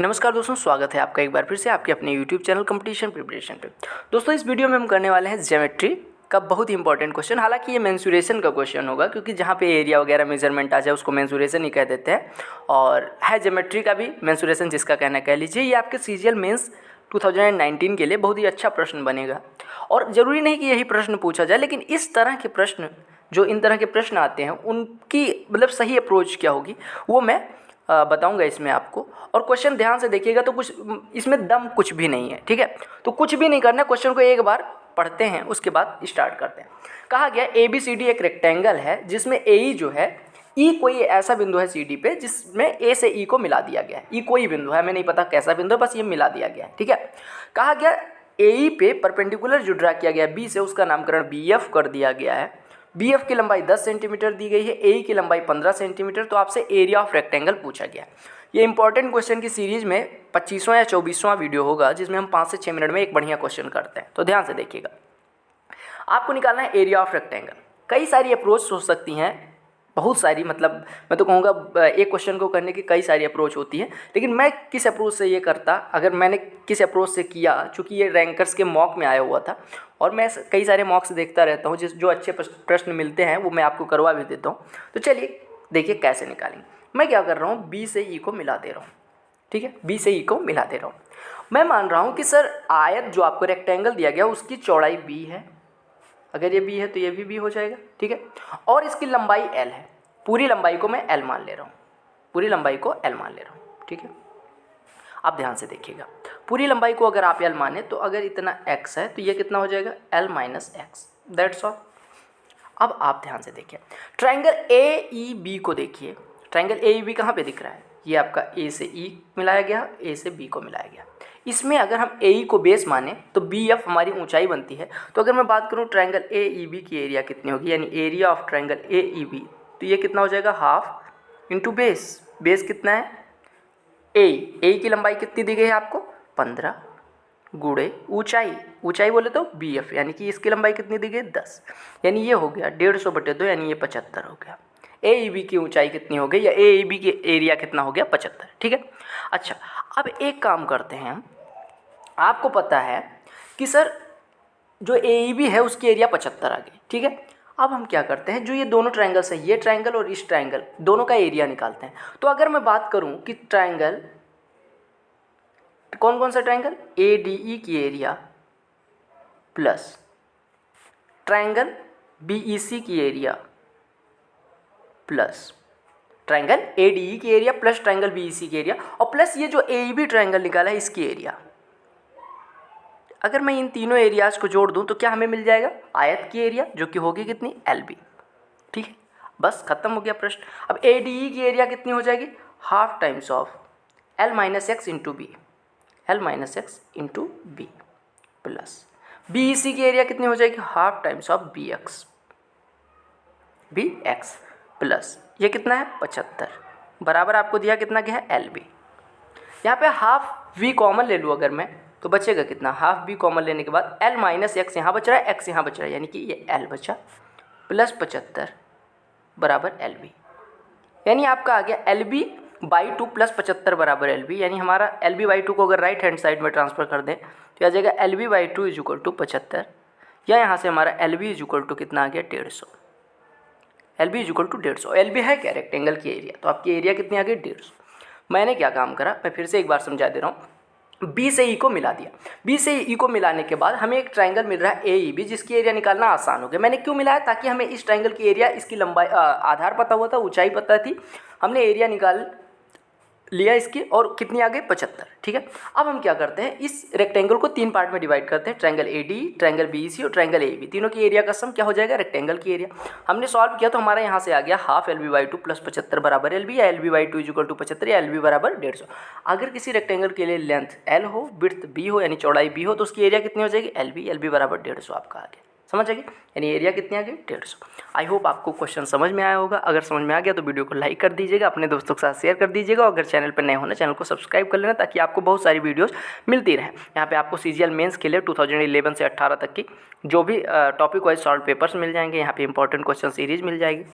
नमस्कार दोस्तों, स्वागत है आपका एक बार फिर से आपके अपने YouTube चैनल कंपटीशन प्रिपरेशन पे। दोस्तों इस वीडियो में हम करने वाले हैं ज्योमेट्री का बहुत ही इंपॉर्टेंट क्वेश्चन। हालांकि ये मेंसुरेशन का क्वेश्चन होगा क्योंकि जहाँ पे एरिया वगैरह मेजरमेंट आ जाए उसको मेंसुरेशन ही कह देते हैं, और है ज्योमेट्री का भी मेंसुरेशन जिसका कहना कह लीजिए। ये आपके सीजीएल मेंस 2019 के लिए बहुत ही अच्छा प्रश्न बनेगा। और ज़रूरी नहीं कि यही प्रश्न पूछा जाए, लेकिन इस तरह के प्रश्न, जो इन तरह के प्रश्न आते हैं, उनकी मतलब सही अप्रोच क्या होगी वो मैं बताऊंगा इसमें आपको। और क्वेश्चन ध्यान से देखिएगा तो कुछ इसमें दम कुछ भी नहीं है, ठीक है। तो कुछ भी नहीं करना, क्वेश्चन को एक बार पढ़ते हैं उसके बाद स्टार्ट करते हैं। कहा गया ABCD एक रेक्टेंगल है जिसमें AE जो है, E कोई ऐसा बिंदु है CD पे जिसमें A से E को मिला दिया गया है। E कोई बिंदु है, हमें नहीं पता कैसा बिंदु है, बस ये मिला दिया गया है, ठीक है। कहा गया AE पे परपेंडिकुलर जो ड्रा किया गया है B से, उसका नामकरण BF कर दिया गया है। BF की लंबाई 10 सेंटीमीटर दी गई है, AE की लंबाई 15 सेंटीमीटर। तो आपसे एरिया ऑफ रेक्टेंगल पूछा गया। ये इंपॉर्टेंट क्वेश्चन की सीरीज में 25वां या 24वां वीडियो होगा जिसमें हम 5 से 6 मिनट में एक बढ़िया क्वेश्चन करते हैं। तो ध्यान से देखिएगा, आपको निकालना है एरिया ऑफ रेक्टेंगल। कई सारी अप्रोच हो सकती हैं, बहुत सारी, मतलब मैं तो कहूँगा एक क्वेश्चन को करने की कई सारी अप्रोच होती है, लेकिन मैं किस अप्रोच से ये करता, अगर मैंने किस अप्रोच से किया, चूँकि ये रैंकर्स के मॉक में आया हुआ था और मैं कई सारे मॉक्स देखता रहता हूँ, जो अच्छे प्रश्न मिलते हैं वो मैं आपको करवा भी देता हूँ। तो चलिए देखिए कैसे निकालेंगे। मैं क्या कर रहा हूँ, B से E को मिला दे रहा हूँ, ठीक है। B से E को मिला दे रहा हूँ। मैं मान रहा हूँ कि सर आयत जो आपको रेक्टेंगल दिया गया उसकी चौड़ाई B है। अगर ये B है तो ये भी B हो जाएगा, ठीक है। और इसकी लंबाई L है। पूरी लंबाई को मैं L मान ले रहा हूँ, पूरी लंबाई को L मान ले रहा हूँ, ठीक है। अब ध्यान से देखिएगा, पूरी लंबाई को अगर आप L माने तो अगर इतना x है तो ये कितना हो जाएगा, L minus x, that's all. अब आप ध्यान से देखिए, ट्रायंगल AEB को देखिए। ट्रायंगल AEB कहाँ पे दिख रहा है, ये आपका A से E मिलाया गया, A से B को मिलाया गया। इसमें अगर हम AE को बेस माने तो BF हमारी ऊंचाई बनती है। तो अगर मैं बात करूँ ट्रायंगल AEB की एरिया कितनी होगी, यानी एरिया ऑफ ट्रायंगल AEB, तो ये कितना हो जाएगा, हाफ इंटू बेस। बेस कितना है, A की लंबाई कितनी दी गई है आपको, 15 गुणे ऊंचाई, ऊंचाई बोले तो BF, यानी कि इसकी लंबाई कितनी दी गई, 10, यानी ये हो गया 150/2, यानी ये 75 हो गया। AEB की ऊंचाई कितनी हो गई, या AEB की एरिया कितना हो गया, 75, ठीक है। अच्छा, अब एक काम करते हैं हम, आपको पता है कि सर जो AEB है उसकी एरिया 75 आ गई, ठीक है। अब हम क्या करते हैं, जो ये दोनों ट्रायंगल्स है, ये ट्रायंगल और इस ट्रायंगल, दोनों का एरिया निकालते हैं। तो अगर मैं बात करूं कि ट्रायंगल, कौन कौन सा ट्रायंगल, ADE की एरिया प्लस ट्रायंगल BEC की एरिया प्लस ट्रायंगल ADE की एरिया प्लस ट्रायंगल BEC की एरिया, और प्लस ये जो AEB ट्रायंगल निकाला है इसकी एरिया, अगर मैं इन तीनों एरियाज को जोड़ दूं तो क्या हमें मिल जाएगा, आयत की एरिया, जो कि होगी कितनी, LB, ठीक है। बस खत्म हो गया प्रश्न। अब ADE की एरिया कितनी हो जाएगी, half times of L minus x into b, L minus x into b, plus BEC की एरिया कितनी हो जाएगी, half times of BX plus ये कितना है, 75, बराबर आपको दिया कितना क्या है, LB। यहाँ पे हाफ V कॉमन ले लूँ अगर मैं, तो बचेगा कितना, हाफ B कॉमन लेने के बाद L माइनस एक्स यहाँ बच रहा है, x यहाँ बच रहा है, यानी कि ये L बचा प्लस 75 बराबर LB। यानी आपका आ गया LB/2 प्लस 75 बराबर LB, यानी हमारा LB/2 को अगर राइट हैंड साइड में ट्रांसफर कर दें तो आ जाएगा LB/2 इज इक्वल टू 75, या यहाँ से हमारा LB इज इक्वल टू कितना आ गया, 150। LB is equal to 150। LB है क्या, रेक्टेंगल की एरिया, तो आपकी एरिया कितनी आ गई, 150। मैंने क्या काम करा, मैं फिर से एक बार समझा दे रहा हूँ। B से E को मिला दिया, B से E को मिलाने के बाद हमें एक ट्रायंगल मिल रहा है AEB, जिसकी एरिया निकालना आसान हो गया। मैंने क्यों मिलाया, ताकि हमें इस ट्रायंगल की एरिया, इसकी लंबाई, आधार पता हुआ था, ऊंचाई पता थी, हमने एरिया निकाल लिया इसकी, और कितनी आ गई, 75, ठीक है। अब हम क्या करते हैं, इस रेक्टेंगल को 3 पार्ट में डिवाइड करते हैं, ट्रायंगल ADE, ट्रायंगल BEC और ट्रायंगल AEB, तीनों की एरिया का सम क्या हो जाएगा, रेक्टेंगल की एरिया। हमने सॉल्व किया तो हमारा यहाँ से आ गया हाफ LB/2 प्लस 75 बराबर LB, या LB/2 इज इक्वल टू 75, या LB बराबर 150। अगर किसी रेक्टेंगल के लिए लेंथ L हो, विड्थ B हो, यानी चौड़ाई B हो, तो उसकी एरिया कितनी हो जाएगी, LB बराबर 150 आपका आ गया, समझ आएगी, यानी एरिया कितनी आ गई, 150। आई होप आपको क्वेश्चन समझ में आया होगा। अगर समझ में आ गया तो वीडियो को लाइक कर दीजिएगा, अपने दोस्तों के साथ शेयर कर दीजिएगा, और अगर चैनल पर नए होना चैनल को सब्सक्राइब कर लेना, ताकि आपको बहुत सारी वीडियोस मिलती रहें। यहाँ पे आपको CGL मेंस के लिए 2011 से 18 तक की जो भी टॉपिक वाइज सॉल्व पेपर्स मिल जाएंगे, यहाँ पे इंपॉर्टेंट क्वेश्चन सीरीज मिल जाएगी।